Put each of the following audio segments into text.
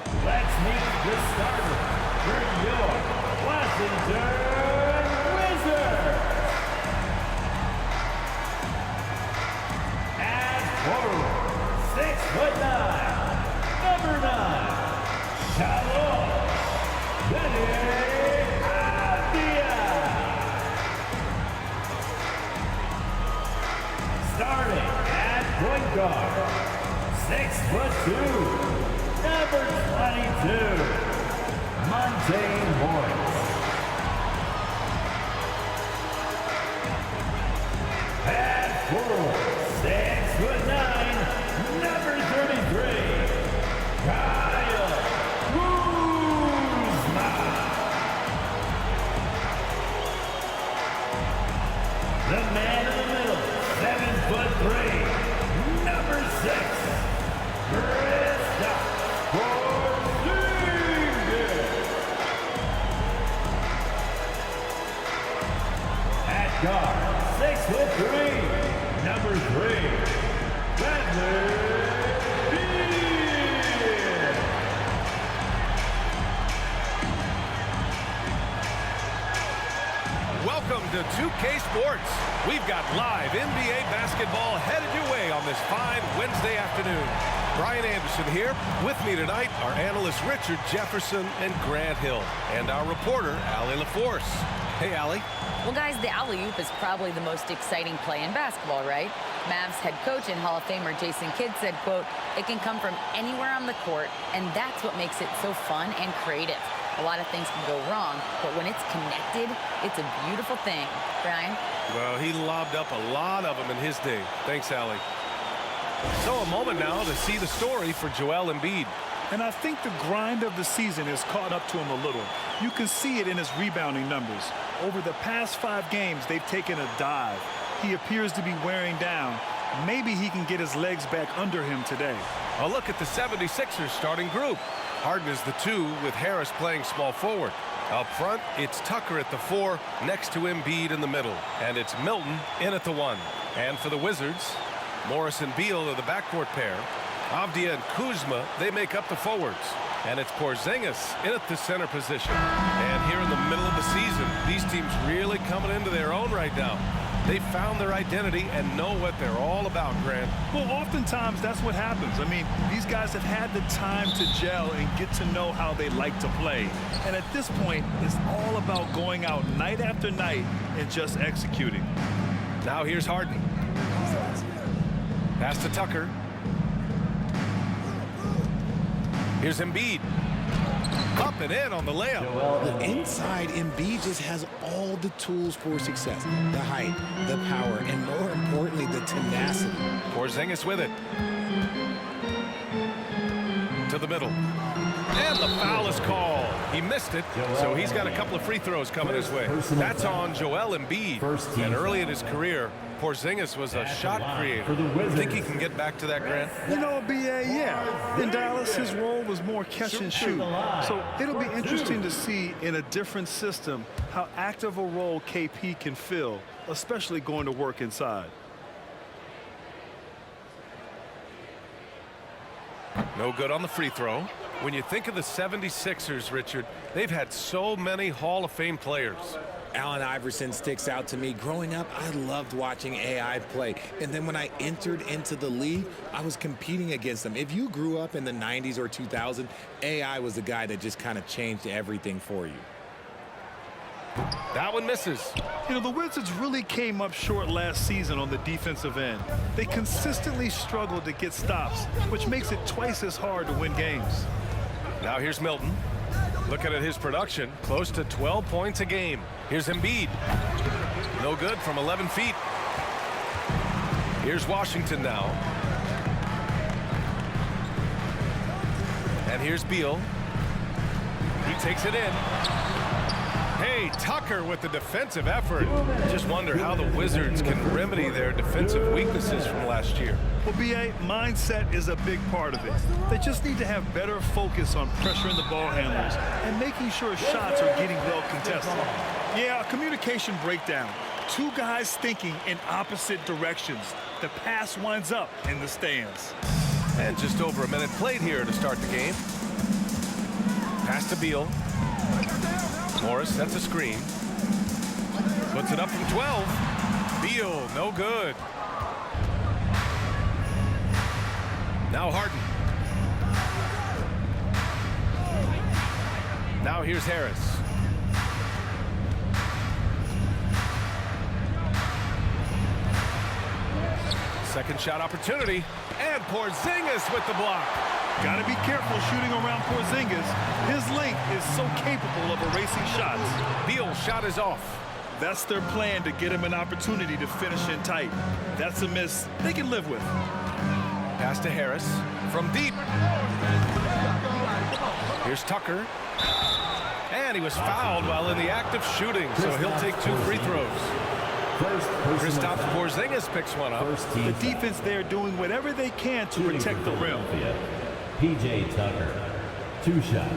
Let's meet the starter for your Washington Wizards. As forward, 6'9", number 9, Shalom Abdia. Starting at point guard, 6'2", number 22, Montaigne Morris. At forward, 6'9", number 33, Kyle Kuzma. The man in the middle, 7'3", number 6, Kristaps Porzingis. At guard, 6'3", number 3, Bradley Beal. Welcome to 2K Sports. We've got live NBA basketball headed your way on this fine Wednesday afternoon. Brian Anderson here. With me tonight are analysts Richard Jefferson and Grant Hill, and our reporter, Allie LaForce. Hey, Allie. Well, guys, the alley-oop is probably the most exciting play in basketball, right? Mavs head coach and Hall of Famer Jason Kidd said, quote, "It can come from anywhere on the court, and that's what makes it so fun and creative. A lot of things can go wrong, but when it's connected, it's a beautiful thing." Brian? Well, he lobbed up a lot of them in his day. Thanks, Allie. So a moment now to see the story for Joel Embiid. And I think the grind of the season has caught up to him a little. You can see it in his rebounding numbers. Over the past 5 games, they've taken a dive. He appears to be wearing down. Maybe he can get his legs back under him today. A look at the 76ers starting group. Harden is the 2 with Harris playing small forward. Up front, it's Tucker at the 4 next to Embiid in the middle. And it's Milton in at the 1. And for the Wizards, Morris and Beal are the backcourt pair. Avdia and Kuzma, they make up the forwards. And it's Porzingis in at the center position. And here in the middle of the season, these teams really coming into their own right now. They found their identity and know what they're all about, Grant. Well, oftentimes that's what happens. I mean, these guys have had the time to gel and get to know how they like to play. And at this point, it's all about going out night after night and just executing. Now here's Harden. Pass to Tucker. Here's Embiid. Up and in on the layup. The inside, Embiid just has all the tools for success. The height, the power, and more importantly, the tenacity. Porzingis with it. To the middle. And the foul is called. He missed it, so he's got a couple of free throws coming his way. That's on Joel Embiid. And early in his career, Porzingis was a shot creator. Think he can get back to that, Grant? You know, B.A., yeah. In Dallas, his role was more catch and shoot. So it'll be interesting to see in a different system how active a role KP can fill, especially going to work inside. No good on the free throw. When you think of the 76ers, Richard, they've had so many Hall of Fame players. Allen Iverson sticks out to me. Growing up, I loved watching AI play. And then when I entered into the league, I was competing against them. If you grew up in the 90s or 2000s, AI was the guy that just kind of changed everything for you. That one misses. You know, the Wizards really came up short last season on the defensive end. They consistently struggled to get stops, which makes it twice as hard to win games. Now here's Milton. Looking at his production, close to 12 points a game. Here's Embiid. No good from 11 feet. Here's Washington now. And here's Beal. He takes it in. Hey, Tucker with the defensive effort. Just wonder how the Wizards can remedy their defensive weaknesses from last year. Well, B.A., mindset is a big part of it. They just need to have better focus on pressuring the ball handlers and making sure shots are getting well contested. Yeah, a communication breakdown. Two guys thinking in opposite directions. The pass winds up in the stands. And just over a minute played here to start the game. to Beal. Morris sets a screen. Puts it up from 12. Beal, no good. Now Harden. Now here's Harris. Second shot opportunity. And Porzingis with the block. Got to be careful shooting around Porzingis. His length is so capable of erasing shots. Beal's shot is off. That's their plan to get him an opportunity to finish in tight. That's a miss they can live with. Pass to Harris from deep. Here's Tucker. And he was fouled while in the act of shooting, so he'll take 2 free throws. Kristaps Porzingis picks one up. The defense there doing whatever they can to protect the rim. P.J. Tucker, 2 shots.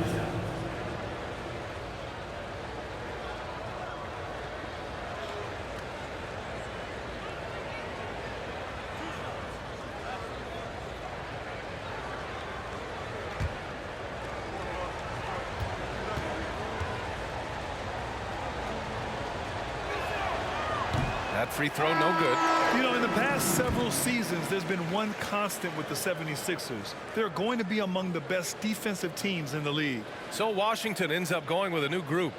That free throw, no good. You know, in the past several seasons, there's been one constant with the 76ers. They're going to be among the best defensive teams in the league. So Washington ends up going with a new group.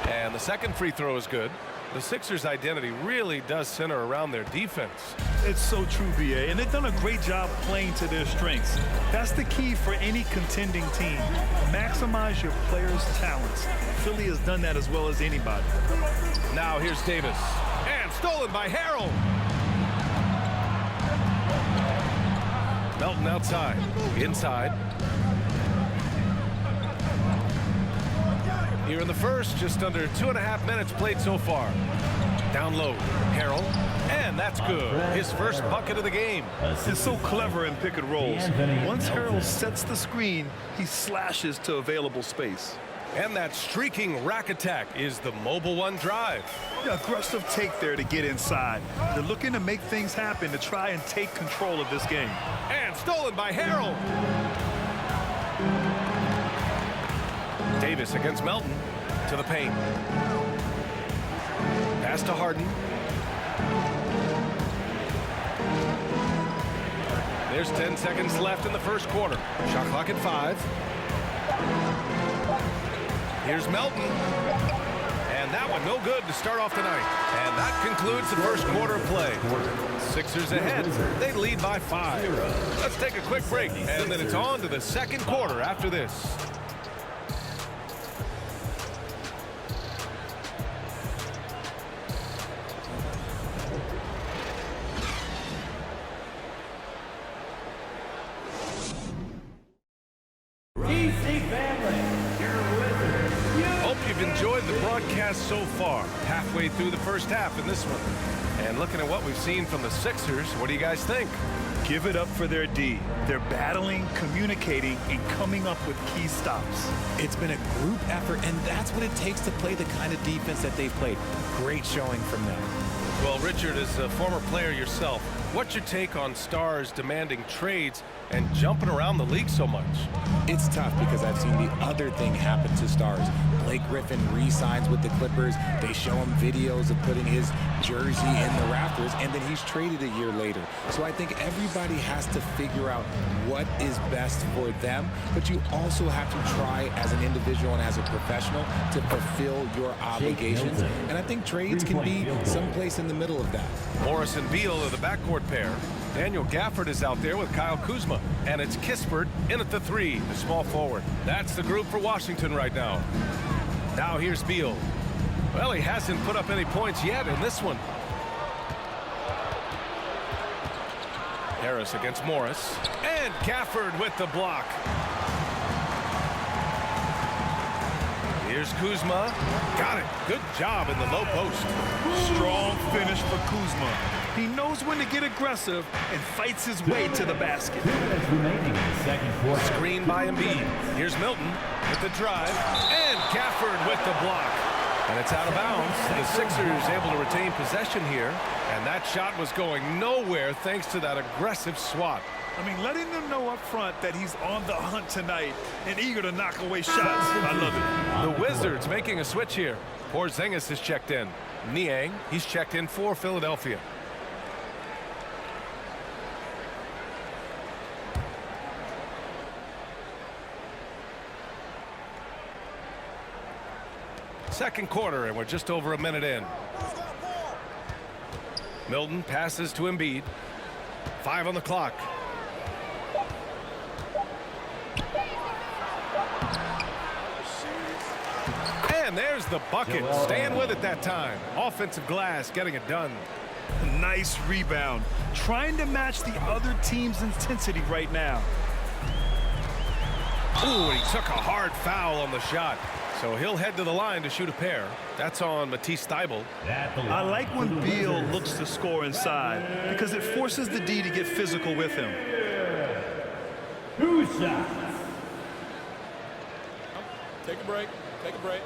And the second free throw is good. The Sixers' identity really does center around their defense. It's so true, B.A., and they've done a great job playing to their strengths. That's the key for any contending team. Maximize your players' talents. Philly has done that as well as anybody. Now here's Davis. And stolen by Harrell. Melton outside. Inside. Here in the first, just under 2.5 minutes played so far. Down low, Harrell, and that's good. His first bucket of the game. It's so clever in pick and rolls. Once Harrell sets the screen, he slashes to available space. And that streaking rack attack is the Mobile One drive. The aggressive take there to get inside. They're looking to make things happen to try and take control of this game. And stolen by Harrell. Davis against Melton to the paint. Pass to Harden. There's 10 seconds left in the first quarter. Shot clock at 5. Here's Melton. And that one no good to start off the night. And that concludes the first quarter of play. Sixers ahead. They lead by 5. Let's take a quick break, and then it's on to the second quarter after this. So far, halfway through the first half in this one. And looking at what we've seen from the Sixers, what do you guys think? Give it up for their D. They're battling, communicating, and coming up with key stops. It's been a group effort, and that's what it takes to play the kind of defense that they've played. Great showing from them. Well, Richard, as a former player yourself, what's your take on stars demanding trades and jumping around the league so much? It's tough because I've seen the other thing happen to stars. Blake Griffin re-signs with the Clippers. They show him videos of putting his jersey in the rafters, and then he's traded a year later. So I think everybody has to figure out what is best for them, but you also have to try as an individual and as a professional to fulfill your obligations. And I think trades can be someplace in the middle of that. Morris and Beal are the backcourt pair. Daniel Gafford is out there with Kyle Kuzma. And it's Kispert in at the 3, the small forward. That's the group for Washington right now. Now here's Beal. Well, he hasn't put up any points yet in this one. Harris against Morris. And Gafford with the block. Here's Kuzma. Got it. Good job in the low post. Strong finish for Kuzma. He knows when to get aggressive and fights his way to the basket. 2 minutes remaining in the second quarter. Screen by Embiid. Here's Milton with the drive. And Gafford with the block. And it's out of bounds. The Sixers able to retain possession here. And that shot was going nowhere thanks to that aggressive swat. I mean, letting them know up front that he's on the hunt tonight and eager to knock away shots. I love it. The Wizards making a switch here. Porzingis is checked in. Niang, he's checked in for Philadelphia. Second quarter, and we're just over a minute in. Milton passes to Embiid. 5 on the clock. And there's the bucket. Staying with it that time. Offensive glass getting it done. Nice rebound. Trying to match the other team's intensity right now. Ooh, he took a hard foul on the shot. So he'll head to the line to shoot a pair. That's on Matisse Thybulle. I like when Beal looks to score inside because it forces the D to get physical with him. 2 shots. Take a break. Take a break.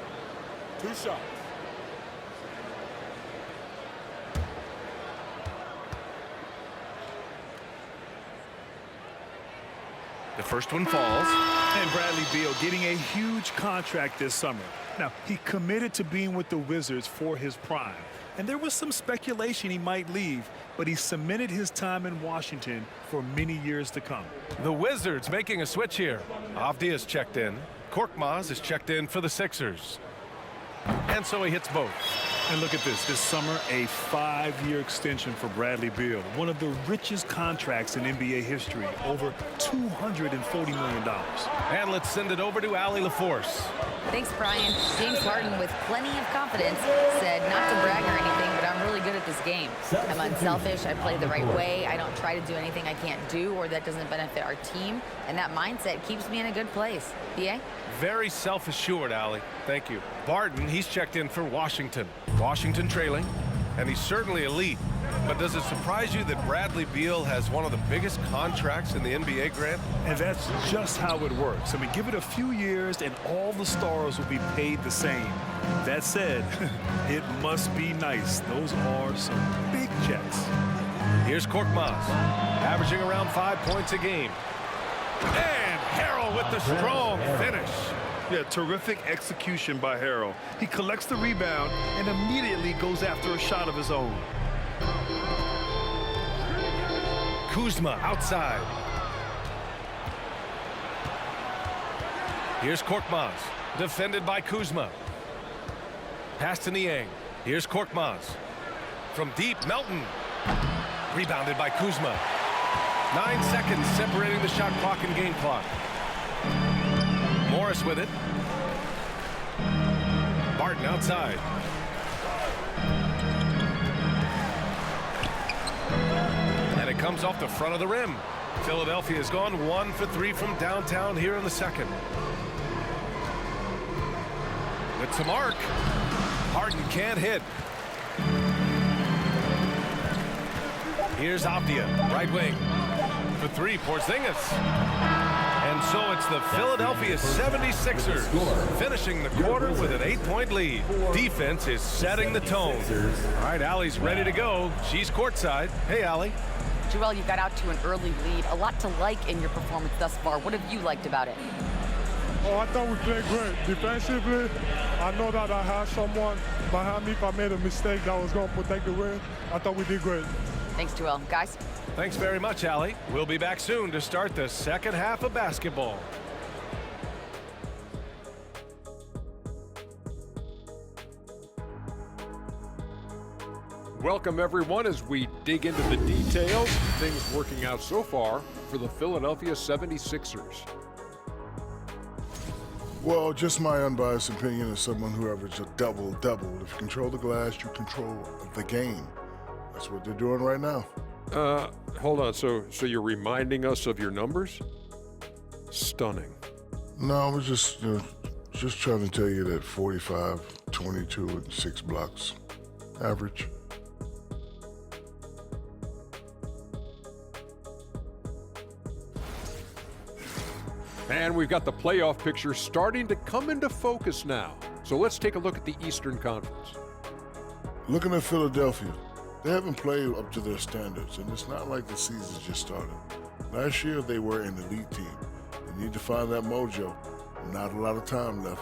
2 shots. The first one falls. And Bradley Beal getting a huge contract this summer. Now, he committed to being with the Wizards for his prime. And there was some speculation he might leave, but he cemented his time in Washington for many years to come. The Wizards making a switch here. Avdija is checked in. Korkmaz is checked in for the Sixers. And so he hits both. And look at this summer, a 5-year extension for Bradley Beal, one of the richest contracts in NBA history, over $240 million. And let's send it over to Allie LaForce. Thanks, Brian. James Harden, with plenty of confidence, said not to brag or anything, but I'm really good at this game. I'm unselfish. I play the right way. I don't try to do anything I can't do or that doesn't benefit our team. And that mindset keeps me in a good place. B.A.? Very self-assured, Allie. Thank you. Barton, he's checked in for Washington. Washington trailing, and he's certainly elite. But does it surprise you that Bradley Beal has one of the biggest contracts in the NBA, Grant? And that's just how it works. I mean, give it a few years and all the stars will be paid the same. That said, it must be nice. Those are some big checks. Here's Korkmaz, averaging around 5 points a game. And Harrell with the strong finish. Yeah, terrific execution by Harrell. He collects the rebound and immediately goes after a shot of his own. Kuzma outside. Here's Korkmaz, defended by Kuzma. Pass to Niang. Here's Korkmaz. From deep, Melton. Rebounded by Kuzma. 9 seconds separating the shot clock and game clock. Morris with it. Barton outside. And it comes off the front of the rim. Philadelphia has gone 1 for 3 from downtown here in the second. It's a mark. Harden can't hit. Here's Avdija, right wing. For 3, Porzingis. And so it's the Philadelphia 76ers finishing the quarter with an 8-point lead. Defense is setting the tone. All right, Allie's ready to go. She's courtside. Hey, Allie. Joel, you got out to an early lead. A lot to like in your performance thus far. What have you liked about it? Oh, I thought we played great. Defensively, I know that I had someone behind me if I made a mistake that was going to protect the win. I thought we did great. Thanks, Joel. Guys? Thanks very much, Allie. We'll be back soon to start the second half of basketball. Welcome, everyone, as we dig into the details. Things working out so far for the Philadelphia 76ers. Well, just my unbiased opinion as someone who averaged a double-double. If you control the glass, you control the game. That's what they're doing right now. Hold on. So you're reminding us of your numbers? Stunning. No, I was just trying to tell you that 45, 22, and 6 blocks average. And we've got the playoff picture starting to come into focus now. So let's take a look at the Eastern Conference. Looking at Philadelphia, they haven't played up to their standards, and it's not like the season's just started. Last year, they were an elite team. They need to find that mojo. Not a lot of time left.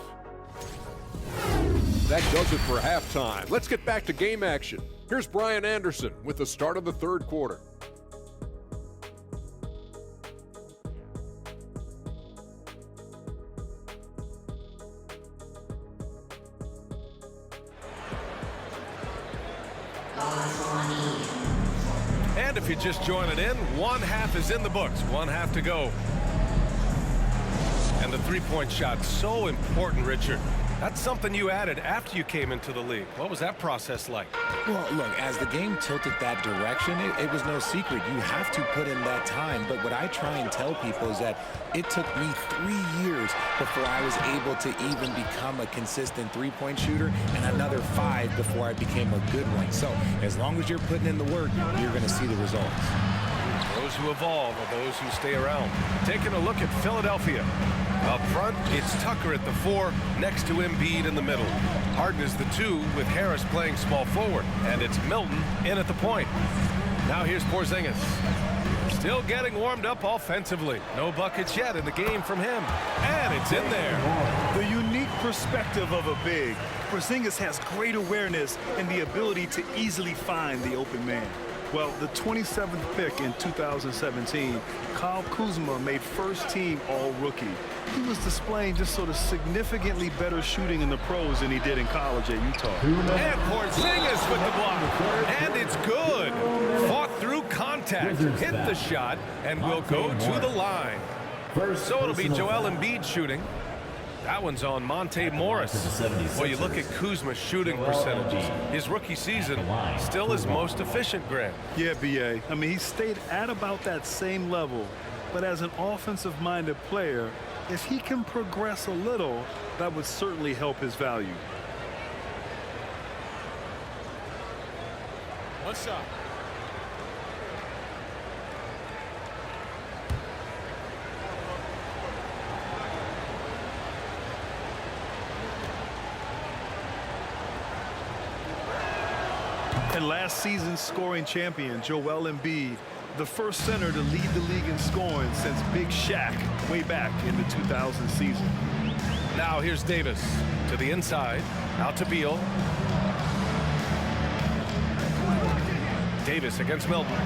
That does it for halftime. Let's get back to game action. Here's Brian Anderson with the start of the third quarter. And if you're just joining in, one half is in the books, one half to go. And the three-point shot, so important, Richard. That's something you added after you came into the league. What was that process like? Well, look, as the game tilted that direction, it was no secret. You have to put in that time. But what I try and tell people is that it took me 3 years before I was able to even become a consistent three-point shooter, and another 5 before I became a good one. So as long as you're putting in the work, you're going to see the results. Those who evolve are those who stay around. Taking a look at Philadelphia. Up front, it's Tucker at the 4, next to Embiid in the middle. Harden is the 2, with Harris playing small forward. And it's Milton in at the point. Now here's Porzingis. Still getting warmed up offensively. No buckets yet in the game from him. And it's in there. The unique perspective of a big. Porzingis has great awareness and the ability to easily find the open man. Well, the 27th pick in 2017, Kyle Kuzma made first-team All-Rookie. He was displaying just sort of significantly better shooting in the pros than he did in college at Utah. And Porzingis with the block. And it's good. Fought through contact, hit the shot, and will go to the line. So it'll be Joel Embiid shooting. That one's on Monte Morris. Well, you look at Kuzma's shooting percentages. His rookie season, still his most efficient, Grant. Yeah, B.A. I mean, he stayed at about that same level. But as an offensive-minded player, if he can progress a little, that would certainly help his value. What's up? And last season's scoring champion, Joel Embiid, the first center to lead the league in scoring since Big Shaq way back in the 2000 season. Now here's Davis to the inside, out to Beal. Davis against Milton.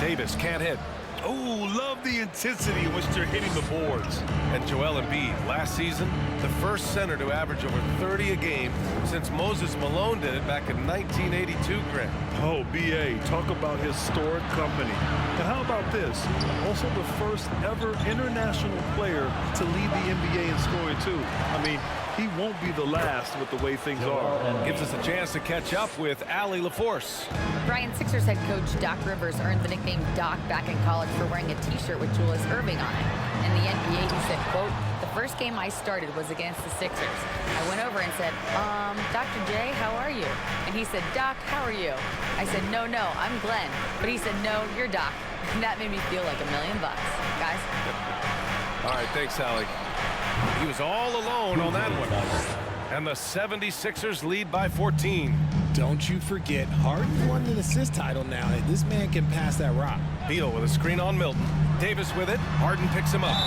Davis can't hit. Oh, love the intensity in which they're hitting the boards. And Joel Embiid, last season, the first center to average over 30 a game since Moses Malone did it back in 1982, Grant. Oh, B.A., talk about historic company. And how about this? Also the first ever international player to lead the NBA in scoring, too. I mean, he won't be the last with the way things are. Gives us a chance to catch up with Allie LaForce. Brian, Sixers head coach Doc Rivers earned the nickname Doc back in college for wearing a t-shirt with Julius Erving on it. In the NBA, he said, quote, "The first game I started was against the Sixers. I went over and said, Dr. J, how are you?" And he said, "Doc, how are you?" I said, no, I'm Glenn." But he said, "No, you're Doc." And that made me feel like $1 million, guys. All right, thanks, Allie. He was all alone on that one. And the 76ers lead by 14. Don't you forget, Harden won the assist title now. This man can pass that rock. Beal with a screen on Milton. Davis with it. Harden picks him up.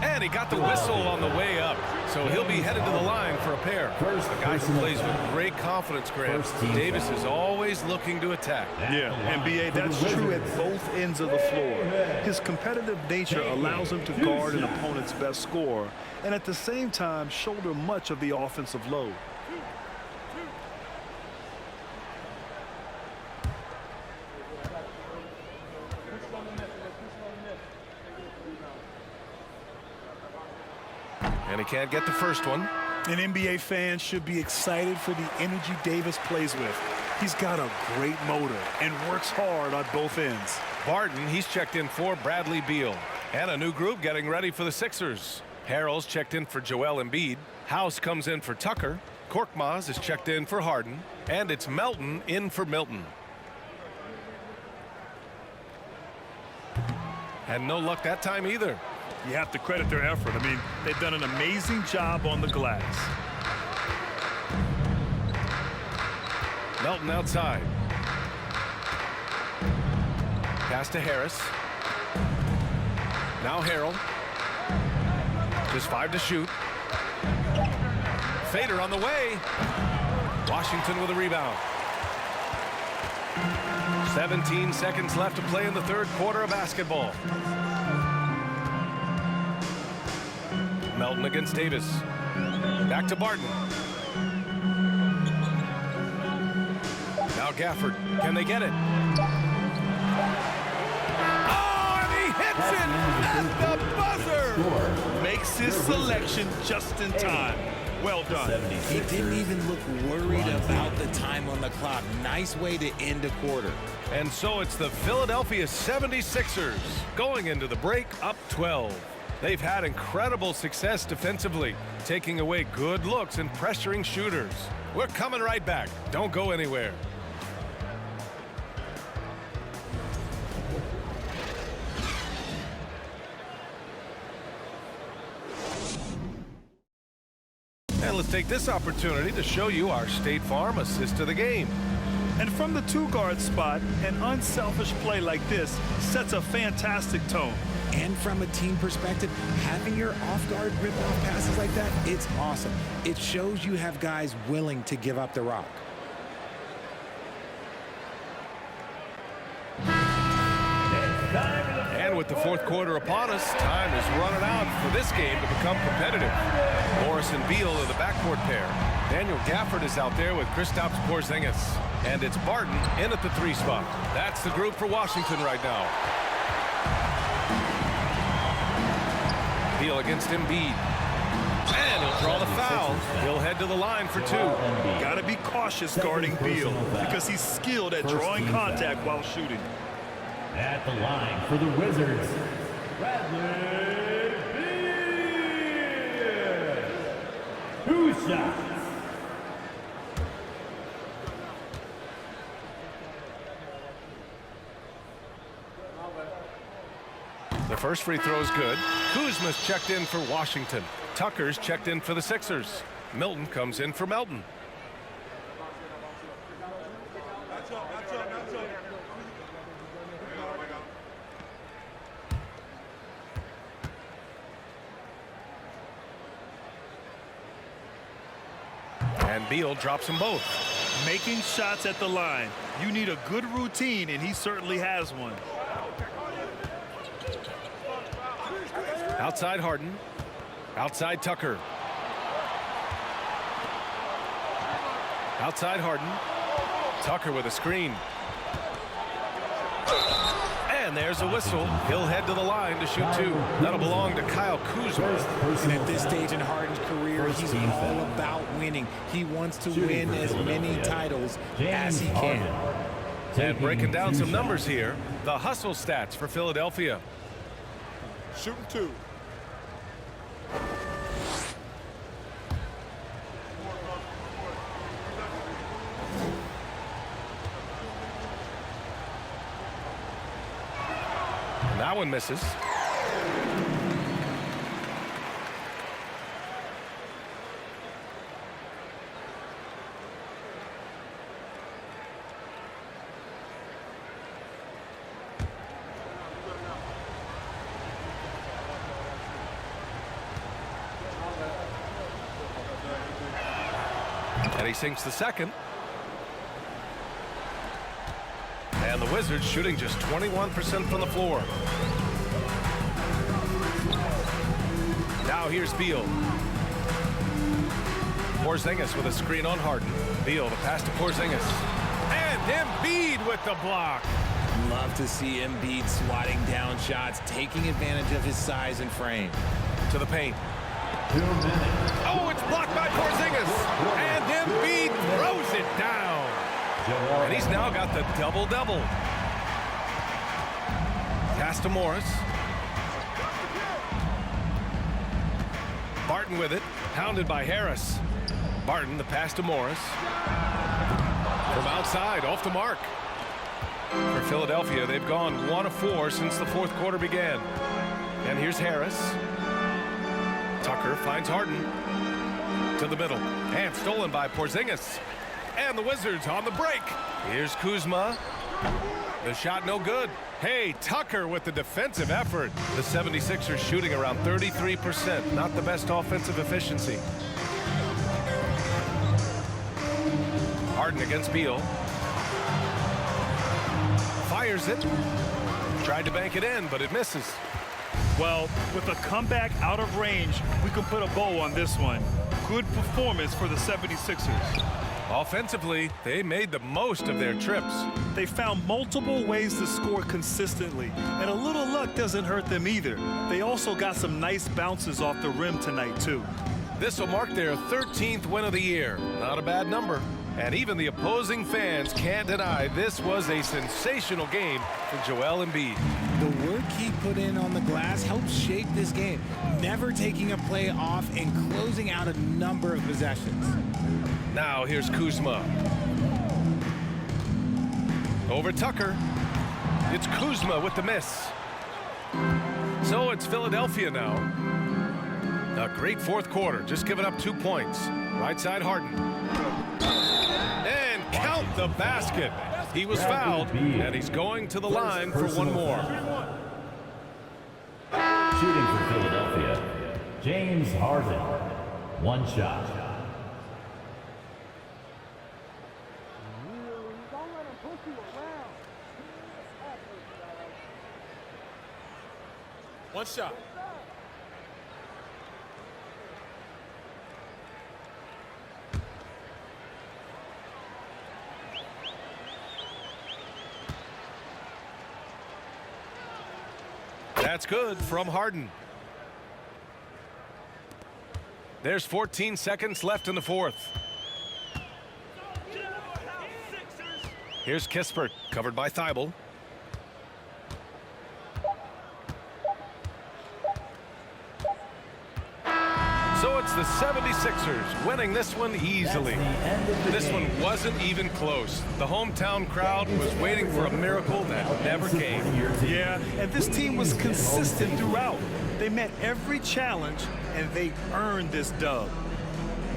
And he got the whistle on the way up. So he'll be headed to the line for a pair. A guy who plays with great confidence, Grant. Davis is always looking to attack. Yeah, and B.A., that's true at both ends of the floor. His competitive nature allows him to guard an opponent's best scorer and at the same time shoulder much of the offensive load. And he can't get the first one. An NBA fan should be excited for the energy Davis plays with. He's got a great motor and works hard on both ends. Barton, he's checked in for Bradley Beal. And a new group getting ready for the Sixers. Harrell's checked in for Joel Embiid. House comes in for Tucker. Korkmaz is checked in for Harden. And it's Melton in for Milton. And no luck that time either. You have to credit their effort. I mean, they've done an amazing job on the glass. Melton outside. Pass to Harris. Now Harrell. Just 5 to shoot. Fader on the way. Washington with a rebound. 17 seconds left to play in the third quarter of basketball. Melton against Davis. Back to Barton. Now Gafford. Can they get it? Oh, and he hits it at the buzzer! Makes his selection just in time. Well done. He didn't even look worried about the time on the clock. Nice way to end a quarter. And so it's the Philadelphia 76ers going into the break up 12. They've had incredible success defensively, taking away good looks and pressuring shooters. We're coming right back. Don't go anywhere. And let's take this opportunity to show you our State Farm assist to the game. And from the two-guard spot, an unselfish play like this sets a fantastic tone. And from a team perspective, having your off-guard rip-off passes like that, it's awesome. It shows you have guys willing to give up the rock. And with the fourth quarter upon us, time is running out for this game to become competitive. Morris and Beal are the backcourt pair. Daniel Gafford is out there with Kristaps Porzingis. And it's Barton in at the 3 spot. That's the group for Washington right now. Beal against Embiid. And he'll draw the foul. He'll head to the line for 2. Got to be cautious guarding Beal because he's skilled at drawing contact while shooting. At the line for the Wizards, Bradley Beal. 2 shots. The first free throw is good. Kuzma's checked in for Washington. Tucker's checked in for the Sixers. Milton comes in for Melton. And Beal drops them both. Making shots at the line. You need a good routine, and he certainly has one. Outside Harden. Outside Tucker. Outside Harden. Tucker with a screen. And there's a whistle. He'll head to the line to shoot 2. That'll belong to Kyle Kuzma. And at this stage in Harden's career, he's all about winning. He wants to win as many titles as he can. And breaking down some numbers here, the hustle stats for Philadelphia. Shooting 2. That one misses. And he sinks the second. And the Wizards shooting just 21% from the floor. Now here's Beal. Porzingis with a screen on Harden. Beal, the pass to Porzingis. And Embiid with the block. Love to see Embiid swatting down shots, taking advantage of his size and frame. To the paint. Oh, it's blocked by Porzingis. And Embiid throws it down. And he's now got the double-double. Pass to Morris. Barton with it. Pounded by Harris. Barton, the pass to Morris. From outside, off the mark. For Philadelphia, they've gone 1 of 4 since the fourth quarter began. And here's Harris. Tucker finds Harden to the middle. And stolen by Porzingis. And the Wizards on the break. Here's Kuzma. The shot no good. Hey, Tucker with the defensive effort. The 76ers shooting around 33%. Not the best offensive efficiency. Harden against Beal. Fires it. Tried to bank it in, but it misses. Well, with a comeback out of range, we can put a bow on this one. Good performance for the 76ers. Offensively, they made the most of their trips. They found multiple ways to score consistently, and a little luck doesn't hurt them either. They also got some nice bounces off the rim tonight, too. This will mark their 13th win of the year. Not a bad number. And even the opposing fans can't deny this was a sensational game for Joel Embiid. The work he put in on the glass helped shape this game, never taking a play off and closing out a number of possessions. Now here's Kuzma. Over Tucker. It's Kuzma with the miss. So it's Philadelphia now. A great fourth quarter, just giving up 2 points. Right side Harden. And count the basket. He was fouled, and he's going to the line for one more. Shooting for Philadelphia, James Harden. One shot. One shot. That's good from Harden. There's 14 seconds left in the fourth. Here's Kispert, covered by Thibault. So it's the 76ers winning this one easily. This one wasn't even close. The hometown crowd was waiting for a miracle that never came. Yeah, and this team was consistent throughout. They met every challenge, and they earned this dub.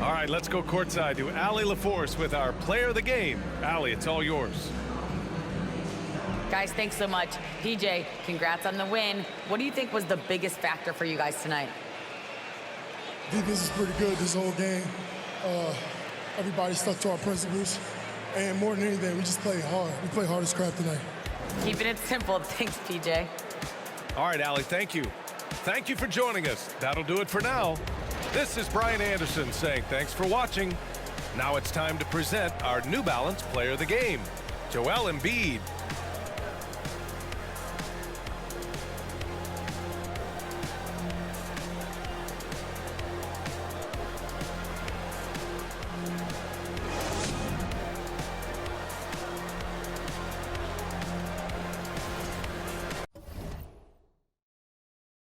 All right, let's go courtside to Allie LaForce with our player of the game. Allie, it's all yours. Guys, thanks so much. PJ, congrats on the win. What do you think was the biggest factor for you guys tonight? Defense is pretty good this whole game. Everybody stuck to our principles. And more than anything, we just played hard. We played hard as crap tonight. Keeping it simple. Thanks, PJ. All right, Allie, thank you. Thank you for joining us. That'll do it for now. This is Brian Anderson saying thanks for watching. Now it's time to present our New Balance Player of the Game, Joel Embiid.